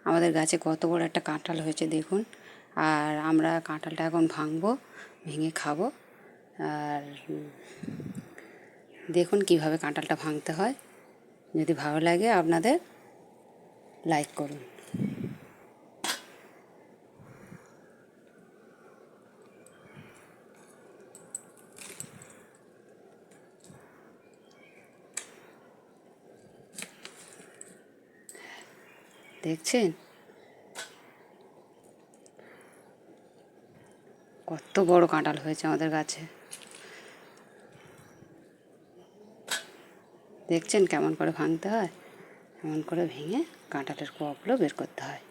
আমাদের গাছে কত বড় একটা কাঁঠাল হয়েছে দেখুন। আর আমরা কাঁঠালটা এখন ভাঙবো, ভেঙে খাবো। আর দেখুন কিভাবে কাঁঠালটা ভাঙতে হয়। যদি ভালো লাগে আপনাদের লাইক করুন। দেখছেন কত বড় কাঁঠাল হয়েছে আমাদের গাছে। দেখছেন কেমন করে ভাঙতে হয়, এমন করে ভেঙে কাঁঠালের কোয়াগুলো বের করতে হয়।